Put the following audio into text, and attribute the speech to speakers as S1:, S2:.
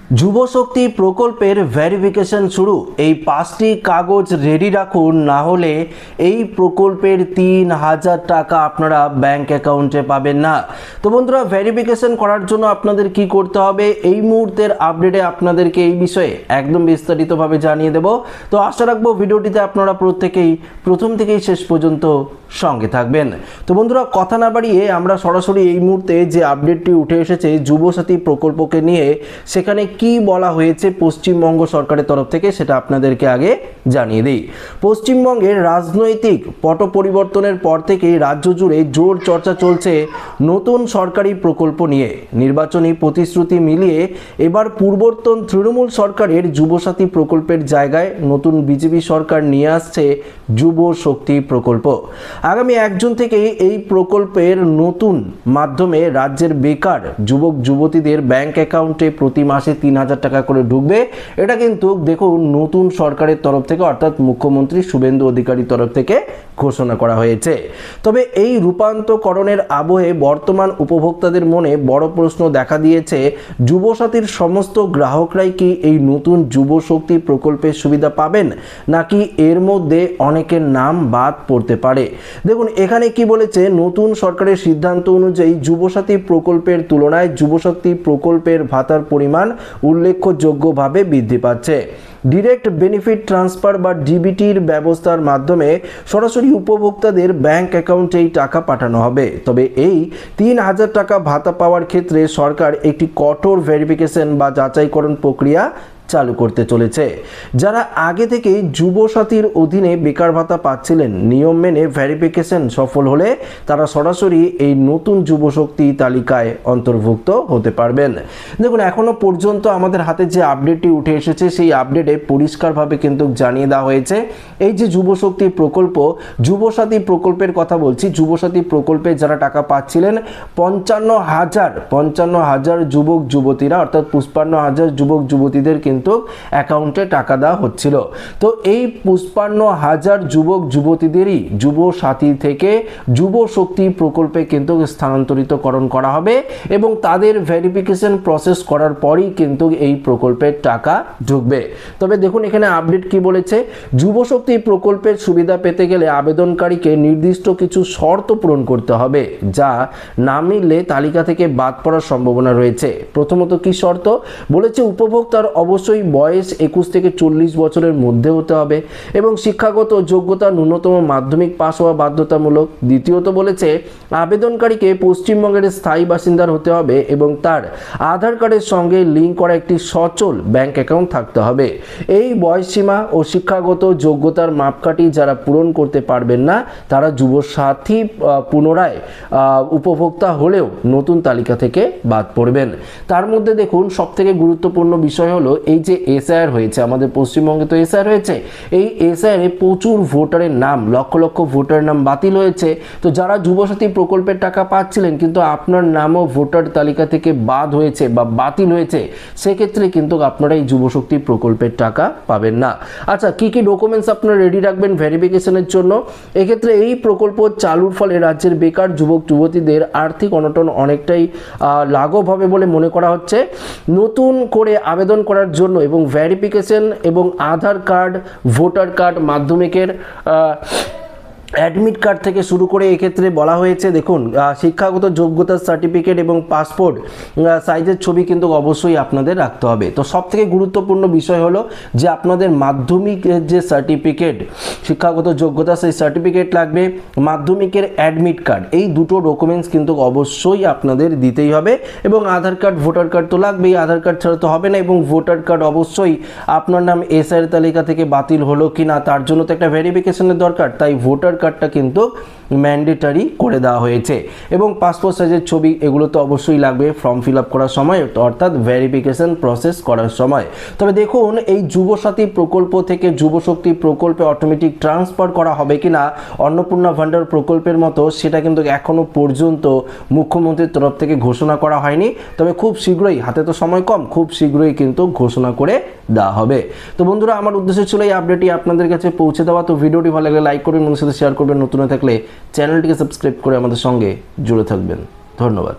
S1: যুবশক্তি প্রকল্পের ভেরিফিকেশন শুরু। এই 5টি কাগজ রেডি রাখুন, না হলে এই প্রকল্পের 3000 টাকা আপনারা ব্যাংক অ্যাকাউন্টে পাবেন না। তো বন্ধুরা, ভেরিফিকেশন করার জন্য আপনাদের কি করতে হবে, এই মুহূর্তের আপডেটে আপনাদেরকে এই বিষয়ে একদম বিস্তারিতভাবে জানিয়ে দেব। তো আশা রাখবো ভিডিওটিতে আপনারা প্রত্যেকেই প্রথম থেকেই শেষ পর্যন্ত সঙ্গে থাকবেন। তো বন্ধুরা, কথা না বাড়িয়ে আমরা সরাসরি এই মুহূর্তে যে আপডেটটি উঠে এসেছে যুবসাথী প্রকল্পকে নিয়ে, সেখানে কি বলা হয়েছে পশ্চিমবঙ্গ সরকারের তরফ থেকে সেটা আপনাদেরকে আগে জানিয়ে দিই। পশ্চিমবঙ্গের রাজনৈতিক পট পরিবর্তনের পর থেকেই রাজ্য জুড়ে জোর চর্চা চলছে নতুন সরকারি প্রকল্প নিয়ে। নির্বাচনী প্রতিশ্রুতি মিলিয়ে এবার পূর্বতন তৃণমূল সরকারের যুবসাথী প্রকল্পের জায়গায় নতুন বিজেপি সরকার নিয়ে আসছে যুব শক্তি প্রকল্প। আগামী 1 জুন থেকে এই প্রকল্পের নতুন মাধ্যমে রাজ্যের বেকার যুবক যুবতীদের ব্যাংক অ্যাকাউন্টে প্রতি মাসে 3000 টাকা করে ঢুকবে। এটা কিন্তু দেখুন নতুন সরকারের তরফ থেকে, অর্থাৎ মুখ্যমন্ত্রী শুভেন্দু অধিকারীর তরফ থেকে ঘোষণা করা হয়েছে। তবে এই রূপান্তরকরণের আবহে বর্তমান উপভোক্তাদের মনে বড় প্রশ্ন দেখা দিয়েছে, যুবসাথীর সমস্ত গ্রাহকরাই কি এই নতুন যুব শক্তি প্রকল্পের সুবিধা পাবেন, নাকি এর মধ্যে অনেকের নাম বাদ পড়তে পারে। দেখুন এখানে কি বলেছে, নতুন সরকারের সিদ্ধান্ত অনুযায়ী যুবসাথী প্রকল্পের তুলনায় যুবশক্তি প্রকল্পের ভাতার পরিমাণ উল্লেখযোগ্যভাবে বৃদ্ধি পাচ্ছে। ডিরেক্ট বেনিফিট ট্রান্সফার বা ডিবিটির ব্যবস্থার মাধ্যমে সরাসরি উপভোক্তাদের ব্যাংক অ্যাকাউন্টে এই টাকা পাঠানো হবে। তবে এই 3000 টাকা ভাতা পাওয়ার ক্ষেত্রে সরকার একটি কঠোর ভেরিফিকেশন বা যাচাইকরণ প্রক্রিয়া চালু করতে চলেছে। যারা আগে থেকেই যুবসাথীর অধীনে বেকার ভাতা পাচ্ছিলেন, নিয়ম মেনে ভেরিফিকেশন সফল হলে তারা সরাসরি এই নতুন যুবশক্তি তালিকায় অন্তর্ভুক্ত হতে পারবেন। দেখুন এখনো পর্যন্ত আমাদের হাতে যে আপডেটটি উঠে এসেছে, সেই আপডেটে পরিষ্কারভাবে কিন্তু জানিয়ে দেওয়া হয়েছে, এই যে যুবশক্তি প্রকল্প, যুবসাথী প্রকল্পের কথা বলছি, যুবসাথী প্রকল্পে যারা টাকা পাচ্ছিলেন 55,000 যুবক যুবতীরা, অর্থাৎ 55,000 যুবক যুবতীদের কিন্তু অ্যাকাউন্টে টাকা দেওয়া হচ্ছিল। তো এই 55,000 যুবক যুবতীদেরই যুব সাথী থেকে যুব শক্তি প্রকল্পে কিন্তু স্থানান্তরিতকরণ করা হবে এবং তাদের ভেরিফিকেশন প্রসেস করার পরই কিন্তু এই প্রকল্পের টাকা ঢুকবে। তবে দেখুন এখানে আপডেট কি বলেছে, যুব শক্তি প্রকল্পের সুবিধা পেতে গেলে আবেদনকারীকে নির্দিষ্ট কিছু শর্ত পূরণ করতে হবে, যা না মিললে তালিকা থেকে বাদ পড়ার সম্ভাবনা রয়েছে। প্রথমত কি শর্ত বলেছে, উপভোক্তার অবশ্যই বয়স 21 থেকে 40 বছরের মধ্যে হতে হবে এবং শিক্ষাগত যোগ্যতা ন্যূনতম মাধ্যমিক পাস হওয়া বাধ্যতামূলক। দ্বিতীয়ত বলেছে, আবেদনকারীকে পশ্চিমবঙ্গের স্থায়ী বাসিন্দার হতে হবে এবং তার আধার কার্ডের সঙ্গে লিঙ্ক করা একটি সচল ব্যাংক অ্যাকাউন্ট থাকতে হবে। এই বয়সসীমা ও শিক্ষাগত যোগ্যতার মাপকাঠি যারা পূরণ করতে পারবেন না, তারা যুবসাথী পুনরায় উপভোক্তা হলেও নতুন তালিকা থেকে বাদ পড়বেন। তার মধ্যে দেখুন সবথেকে গুরুত্বপূর্ণ বিষয় হলো, এই যে এসআইআর হয়েছে আমাদের পশ্চিমবঙ্গে, তো এসআইআর হয়েছে, এই এসআইআরে প্রচুর ভোটারের নাম, লক্ষ লক্ষ ভোটারের নাম বাতিল হয়েছে। তো যারা যুবসাথী প্রকল্পের টাকা পাচ্ছিলেন কিন্তু আপনার নামও ভোটার তালিকা থেকে বাদ হয়েছে বা বাতিল হয়েছে, সেক্ষেত্রে কিন্তু আপনারা এই যুবশক্তি প্রকল্পের টাকা পাবেন না। আচ্ছা, কি কি ডকুমেন্টস আপনারা রেডি রাখবেন ভেরিফিকেশনের জন্য? এক্ষেত্রে এই প্রকল্প চালুর ফলে রাজ্যের বেকার যুবক যুবতীদের আর্থিক অনটন অনেকটাই লাঘব হবে বলে মনে করা হচ্ছে। নতুন করে আবেদন করার জন্য এবং ভেরিফিকেশন এবং আধার কার্ড, ভোটার কার্ড, মাধ্যমিকের অ্যাডমিট কার্ড থেকে শুরু করে এক্ষেত্রে বলা হয়েছে, দেখুন শিক্ষাগত যোগ্যতার সার্টিফিকেট এবং পাসপোর্ট সাইজের ছবি কিন্তু অবশ্যই আপনাদের রাখতে হবে। তো সব থেকে গুরুত্বপূর্ণ বিষয় হলো যে আপনাদের মাধ্যমিকের যে সার্টিফিকেট, শিক্ষাগত যোগ্যতা, সেই সার্টিফিকেট লাগবে, মাধ্যমিকের অ্যাডমিট কার্ড, এই দুটো ডকুমেন্টস কিন্তু অবশ্যই আপনাদের দিতেই হবে এবং আধার কার্ড, ভোটার কার্ড তো লাগবেই, আধার কার্ড ছাড়া তো হবে না। এবং ভোটার কার্ড অবশ্যই আপনার নাম এসআইআর তালিকা থেকে বাতিল হলো কি না তার জন্য তো একটা ভেরিফিকেশনের দরকার, তাই ভোটার কার্ডটা কিন্তু ম্যান্ডেটারি করে দেওয়া হয়েছে এবং পাসপোর্ট সাইজের ছবি, এগুলো তো অবশ্যই লাগবে ফর্ম ফিল আপ করার সময়, অর্থাৎ ভেরিফিকেশন প্রসেস করার সময়। তবে দেখুন এই যুবসাথী প্রকল্প থেকে যুবশক্তি প্রকল্পে অটোমেটিক ট্রান্সফার করা হবে কিনা অন্নপূর্ণা ভান্ডার প্রকল্পের মতো, সেটা কিন্তু এখনো পর্যন্ত মুখ্যমন্ত্রীর তরফ থেকে ঘোষণা করা হয়নি। তবে খুব শীঘ্রই, হাতে তো সময় কম, খুব শীঘ্রই কিন্তু ঘোষণা করে দেওয়া হবে। তো বন্ধুরা, আমার উদ্দেশ্য ছিল এই আপডেটটি আপনাদের কাছে পৌঁছে দেওয়া। তো ভিডিওটি ভালো লাগলে লাইক করবেন, মানুষের সাথে শেয়ার করবেন, নতুন হয়ে থাকলে চ্যানেলটিকে সাবস্ক্রাইব করে আমাদের সঙ্গে জুড়ে থাকবেন। ধন্যবাদ।